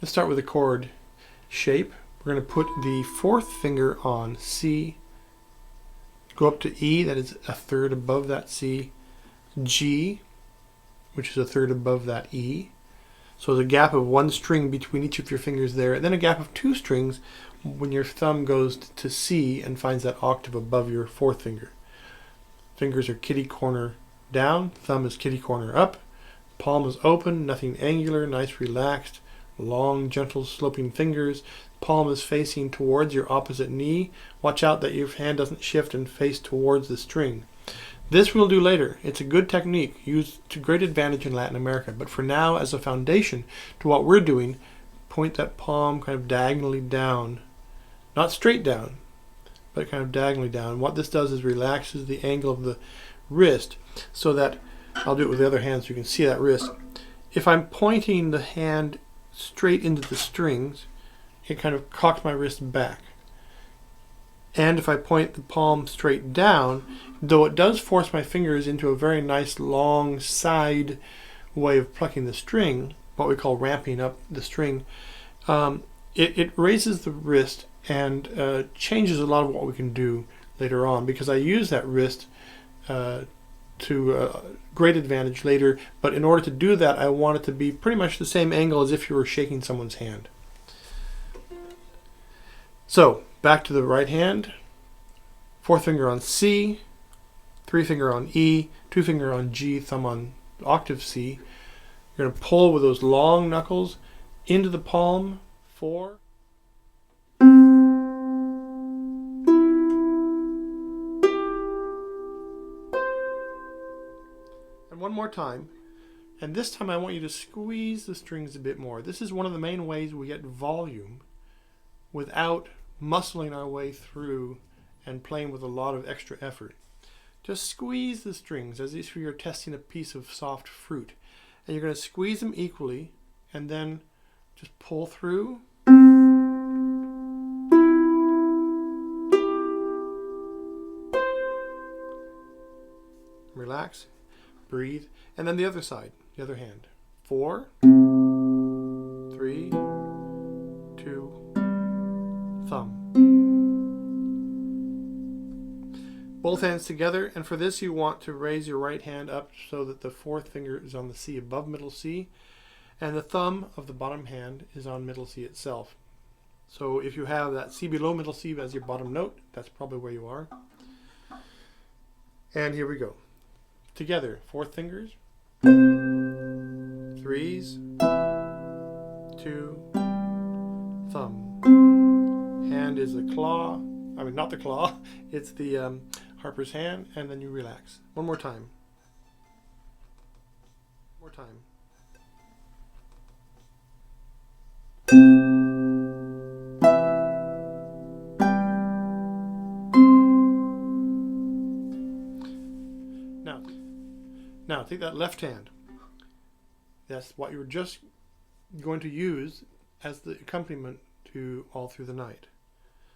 Let's start with the chord shape. We're going to put the fourth finger on C, go up to E, that is a third above that C, G, which is a third above that E. So there's a gap of one string between each of your fingers there, and then a gap of two strings when your thumb goes to C and finds that octave above your fourth finger. Fingers are kitty corner down, thumb is kitty corner up, palm is open, nothing angular, nice relaxed, long gentle sloping fingers. Palm is facing towards your opposite knee. Watch out that your hand doesn't shift and face towards the string. This we'll do later. It's a good technique used to great advantage in Latin America, but for now, as a foundation to what we're doing, point that palm kind of diagonally down, not straight down, but kind of diagonally down. What this does is relaxes the angle of the wrist so that, I'll do it with the other hand so you can see that wrist. If I'm pointing the hand straight into the strings, it kind of cocks my wrist back. And if I point the palm straight down, though it does force my fingers into a very nice long side way of plucking the string, what we call ramping up the string, it raises the wrist and changes a lot of what we can do later on, because I use that wrist to great advantage later, but in order to do that I want it to be pretty much the same angle as if you were shaking someone's hand. So back to the right hand, fourth finger on C, three finger on E, two finger on G, thumb on octave C. You're going to pull with those long knuckles into the palm, 4. And one more time. And this time I want you to squeeze the strings a bit more. This is one of the main ways we get volume without muscling our way through and playing with a lot of extra effort. Just squeeze the strings as if you're testing a piece of soft fruit. And you're going to squeeze them equally and then just pull through. Relax, breathe, and then the other side, the other hand. 4, 3, 2, thumb. Both hands together, and for this you want to raise your right hand up so that the fourth finger is on the C above middle C, and the thumb of the bottom hand is on middle C itself. So if you have that C below middle C as your bottom note, that's probably where you are. And here we go. Together, fourth fingers, 3s, 2, thumb. Hand is the claw, I mean not the claw, it's the harper's hand, and then you relax. One more time. One more time. Now take that left hand. That's what you were just going to use as the accompaniment to All Through the Night.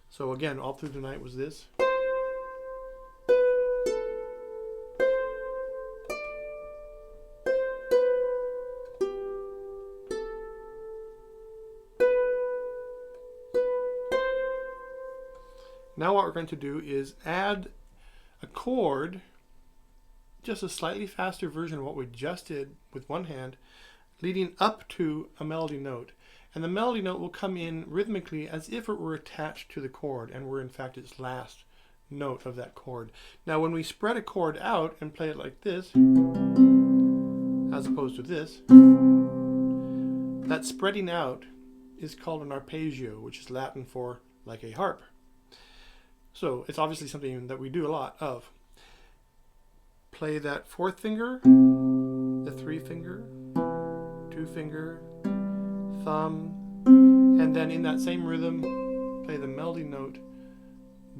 So again, All Through the Night was this. Now what we're going to do is add a chord, just a slightly faster version of what we just did with one hand, leading up to a melody note. And the melody note will come in rhythmically as if it were attached to the chord and were in fact its last note of that chord. Now when we spread a chord out and play it like this, as opposed to this, that spreading out is called an arpeggio, which is Latin for like a harp. So it's obviously something that we do a lot of. Play that fourth finger, the 3 finger, 2 finger, thumb, and then in that same rhythm, play the melody note,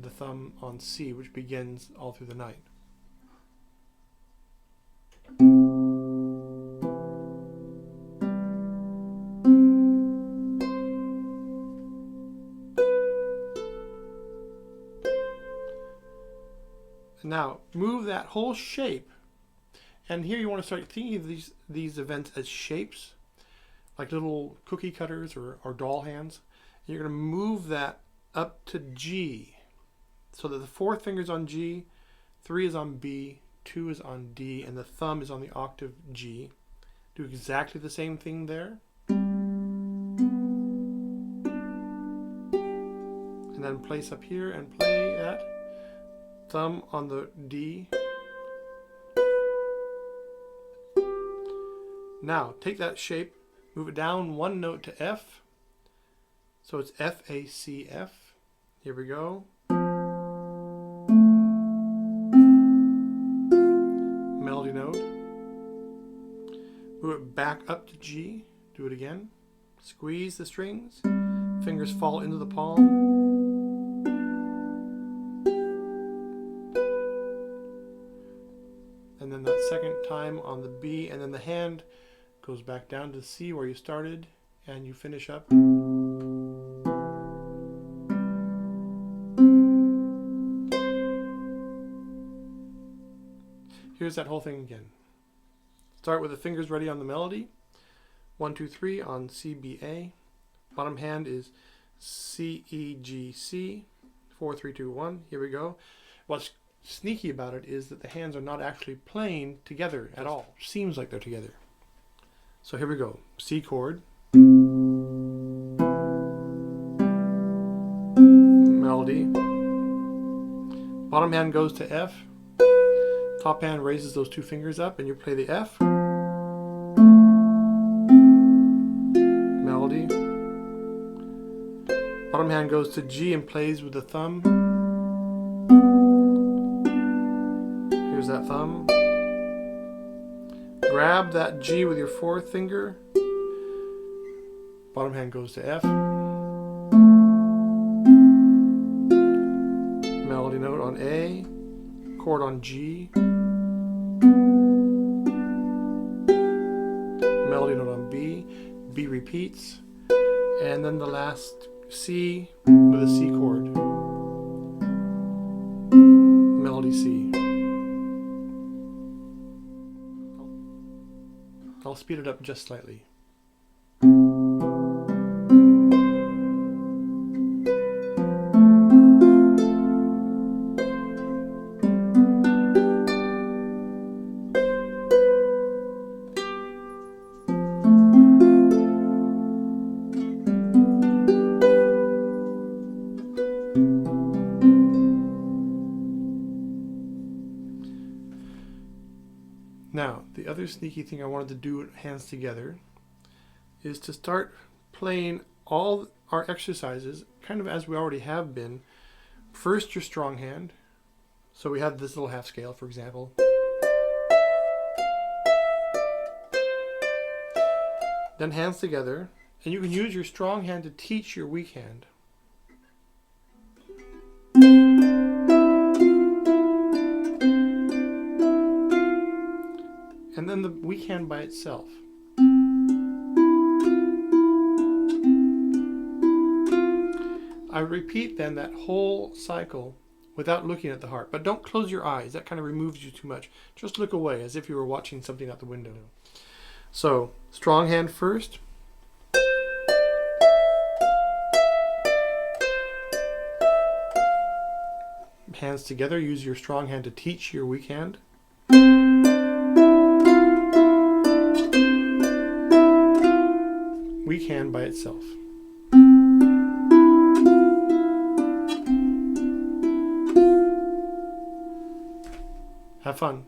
the thumb on C, which begins All Through the Night. Now, move that whole shape, and here you want to start thinking of these events as shapes. like little cookie cutters or doll hands. And you're going to move that up to G, so that the fourth finger is on G, 3 is on B, 2 is on D, and the thumb is on the octave G. Do exactly the same thing there. And then place up here and play that. Thumb on the D. Now, take that shape, move it down one note to F. So it's F, A, C, F. Here we go. Melody note. Move it back up to G. Do it again. Squeeze the strings. Fingers fall into the palm. And then that second time on the B, and then the hand goes back down to C where you started, and you finish up. Here's that whole thing again. Start with the fingers ready on the melody. 1, 2, 3 on C, B, A. Bottom hand is C, E, G, C. 4, 3, 2, 1. Here we go. What's sneaky about it is that the hands are not actually playing together at all. Seems like they're together. So here we go. C chord. Melody. Bottom hand goes to F. Top hand raises those two fingers up and you play the F. Melody. Bottom hand goes to G and plays with the thumb. Here's that thumb. Grab that G with your fourth finger. Bottom hand goes to F. Melody note on A. Chord on G. Melody note on B. B repeats. And then the last C with a C chord. Melody C. I'll speed it up just slightly. Now, the other sneaky thing I wanted to do with hands together is to start playing all our exercises kind of as we already have been. First, your strong hand. So we have this little half scale, for example. Then hands together, and you can use your strong hand to teach your weak hand. And then the weak hand by itself. I repeat then that whole cycle without looking at the harp. But don't close your eyes. That kind of removes you too much. Just look away as if you were watching something out the window. So, strong hand first. Hands together. Use your strong hand to teach your weak hand. Weak hand by itself. Have fun.